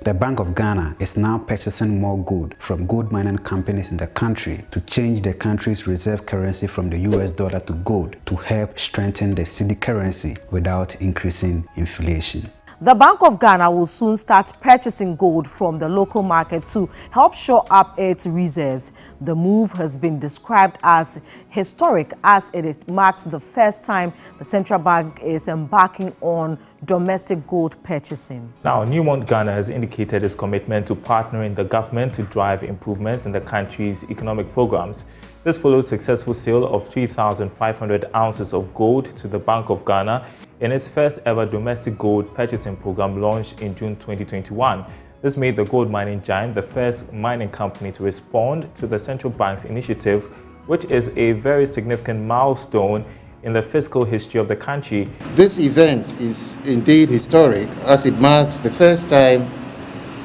The Bank of Ghana is now purchasing more gold from gold mining companies in the country to change the country's reserve currency from the US dollar to gold to help strengthen the Cedi currency without increasing inflation. The Bank of Ghana will soon start purchasing gold from the local market to help shore up its reserves. The move has been described as historic as it marks the first time the central bank is embarking on domestic gold purchasing. Now, Newmont Ghana has indicated its commitment to partnering the government to drive improvements in the country's economic programs. This follows successful sale of 3,500 ounces of gold to the Bank of Ghana in its first ever domestic gold purchasing program launched in June 2021. This made the gold mining giant the first mining company to respond to the central bank's initiative, which is a very significant milestone in the fiscal history of the country. This event is indeed historic as it marks the first time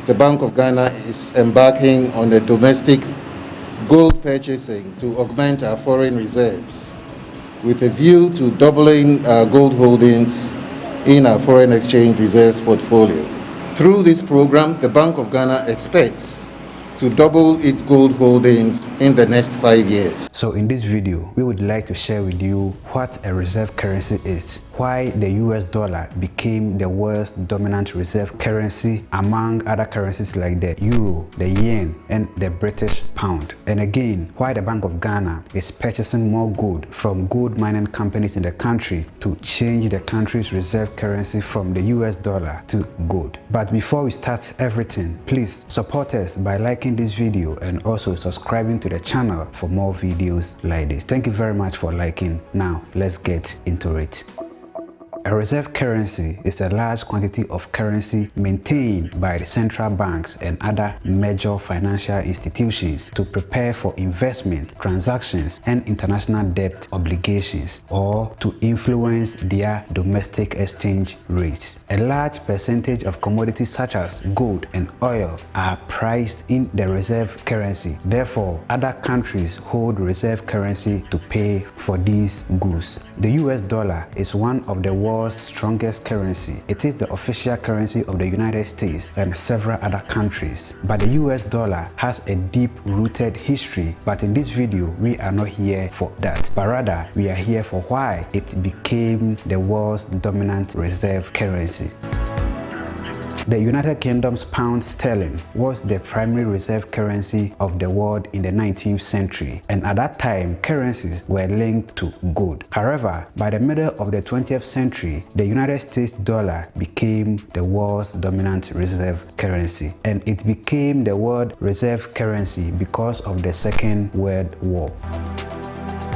the Bank of Ghana is embarking on a domestic gold purchasing to augment our foreign reserves with a view to doubling our gold holdings in our foreign exchange reserves portfolio. Through this program, the Bank of Ghana expects to double its gold holdings in the next 5 years. So in this video, we would like to share with you what a reserve currency is, why the US dollar became the world's dominant reserve currency among other currencies like the euro, the yen, and the British pound. And again, why the Bank of Ghana is purchasing more gold from gold mining companies in the country to change the country's reserve currency from the US dollar to gold. But before we start everything, please support us by liking this video and also subscribing to the channel for more videos like this. Thank you very much for liking. Now let's get into it. A reserve currency is a large quantity of currency maintained by the central banks and other major financial institutions to prepare for investment, transactions, and international debt obligations, or to influence their domestic exchange rates. A large percentage of commodities such as gold and oil are priced in the reserve currency. Therefore, other countries hold reserve currency to pay for these goods. The US dollar is one of the world's strongest currency. It is the official currency of the United States and several other countries. But the US dollar has a deep-rooted history. But in this video, we are not here for that, but rather we are here for why it became the world's dominant reserve currency. The United Kingdom's pound sterling was the primary reserve currency of the world in the 19th century, and at that time, currencies were linked to gold. However, by the middle of the 20th century, the United States dollar became the world's dominant reserve currency, and it became the world reserve currency because of the Second World War.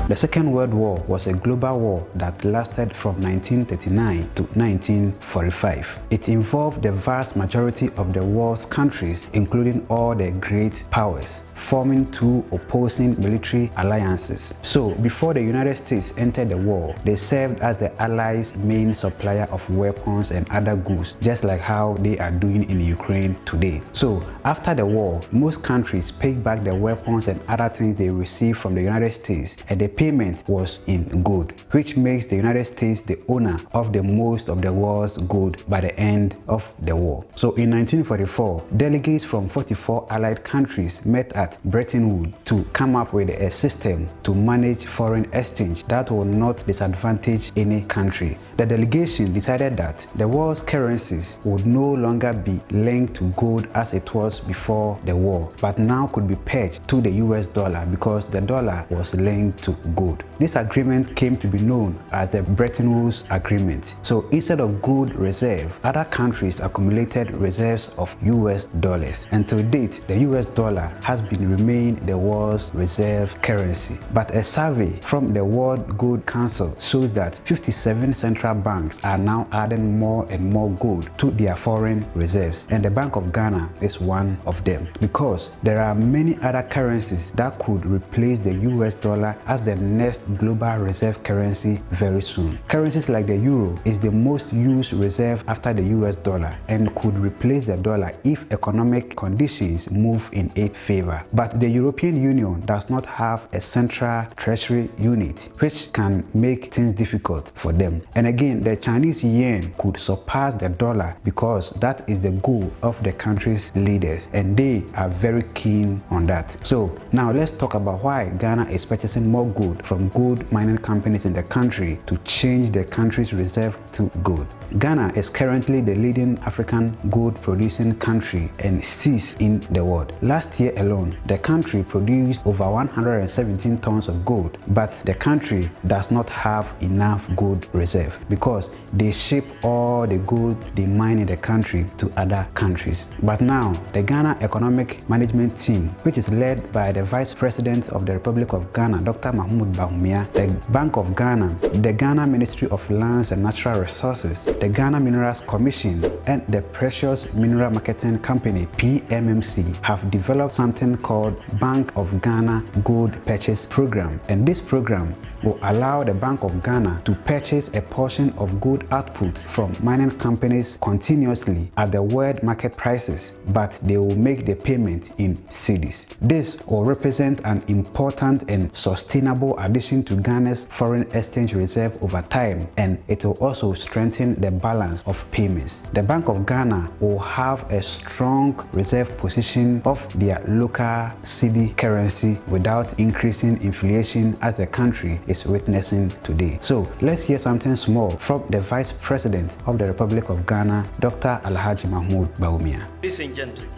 The Second World War was a global war that lasted from 1939 to 1945. It involved the vast majority of the world's countries, including all the great powers, forming two opposing military alliances. So, before the United States entered the war, they served as the Allies' main supplier of weapons and other goods, just like how they are doing in Ukraine today. So, after the war, most countries paid back the weapons and other things they received from the United States, and the payment was in gold, which makes the United States the owner of the most of the world's gold by the end of the war. So, in 1944, delegates from 44 Allied countries met at Bretton Woods to come up with a system to manage foreign exchange that will not disadvantage any country. The delegation decided that the world's currencies would no longer be linked to gold as it was before the war, but now could be pegged to the US dollar because the dollar was linked to gold. This agreement came to be known as the Bretton Woods Agreement. So instead of gold reserve, other countries accumulated reserves of US dollars, and to date, the US dollar has been remain the world's reserve currency. But a survey from the World Gold Council shows that 57 central banks are now adding more and more gold to their foreign reserves, and the Bank of Ghana is one of them, because there are many other currencies that could replace the US dollar as the the next global reserve currency very soon. Currencies like the euro is the most used reserve after the US dollar and could replace the dollar if economic conditions move in its favor. But the European Union does not have a central treasury unit, which can make things difficult for them. And again, the Chinese yuan could surpass the dollar because that is the goal of the country's leaders, and they are very keen on that. So now let's talk about why Ghana is purchasing more gold from gold mining companies in the country to change the country's reserve to gold. Ghana is currently the leading African gold producing country and sixth in the world. Last year alone, the country produced over 117 tons of gold, but the country does not have enough gold reserve because they ship all the gold they mine in the country to other countries. But now, the Ghana Economic Management Team, which is led by the Vice President of the Republic of Ghana, Dr. Mahmoud Bawumia, the Bank of Ghana, the Ghana Ministry of Lands and Natural Resources, the Ghana Minerals Commission, and the Precious Mineral Marketing Company, PMMC, have developed something called Bank of Ghana Gold Purchase Program. And this program will allow the Bank of Ghana to purchase a portion of gold output from mining companies continuously at the world market prices, but they will make the payment in cedis. This will represent an important and sustainable addition to Ghana's foreign exchange reserve over time, and it will also strengthen the balance of payments. The Bank of Ghana will have a strong reserve position of their local cedi currency without increasing inflation as the country is witnessing today. So let's hear something small from the Vice President of the Republic of Ghana, Dr. Alhaji Mahmoud Bawumia. Ladies and gentlemen,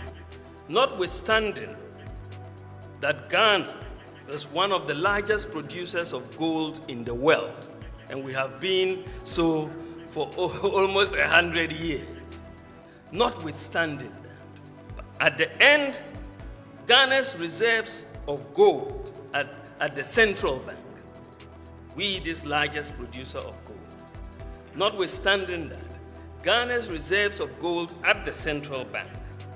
notwithstanding that Ghana is one of the largest producers of gold in the world, and we have been so for almost 100 years, notwithstanding that, at the end, Ghana's reserves of gold at the central bank, we this largest producer of gold, notwithstanding that, Ghana's reserves of gold at the central bank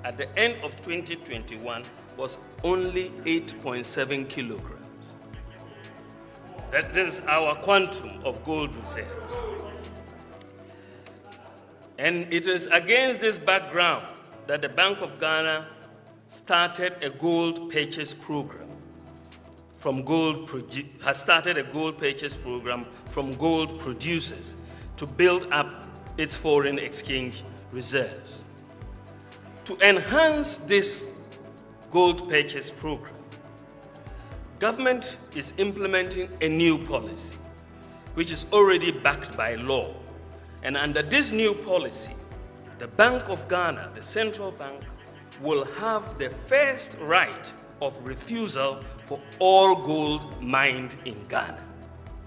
at the end of 2021 was only 8.7 kilograms. That is our quantum of gold reserves. And it is against this background that the Bank of Ghana started a gold purchase program from gold producers to build up its foreign exchange reserves. To enhance this gold purchase program, government is implementing a new policy, which is already backed by law. And under this new policy, the Bank of Ghana, the central bank, will have the first right of refusal for all gold mined in Ghana.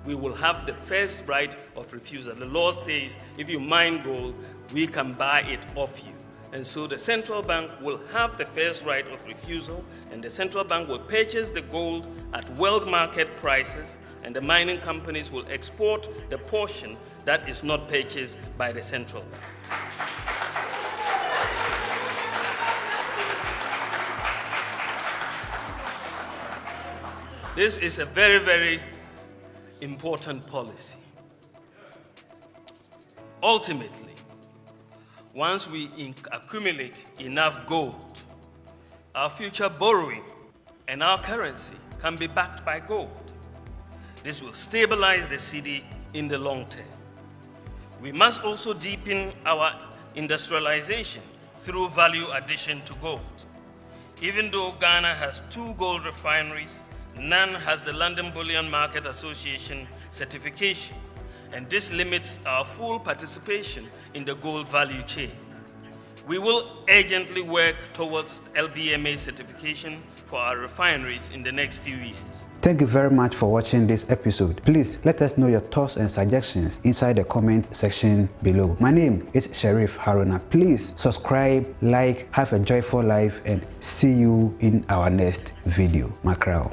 We will have the first right of refusal. The law says if you mine gold, we can buy it off you. And so the central bank will have the first right of refusal, and the central bank will purchase the gold at world market prices, and the mining companies will export the portion that is not purchased by the central bank. This is a very, very important policy. Ultimately, once we accumulate enough gold, our future borrowing and our currency can be backed by gold. This will stabilize the cedi in the long term. We must also deepen our industrialization through value addition to gold. Even though Ghana has 2 gold refineries, none has the London Bullion Market Association certification, and this limits our full participation in the gold value chain. We will urgently work towards LBMA certification for our refineries in the next few years. Thank you very much for watching this episode. Please let us know your thoughts and suggestions inside the comment section below. My name is Sheriff Haruna. Please subscribe, like, have a joyful life, and see you in our next video. Mackerel.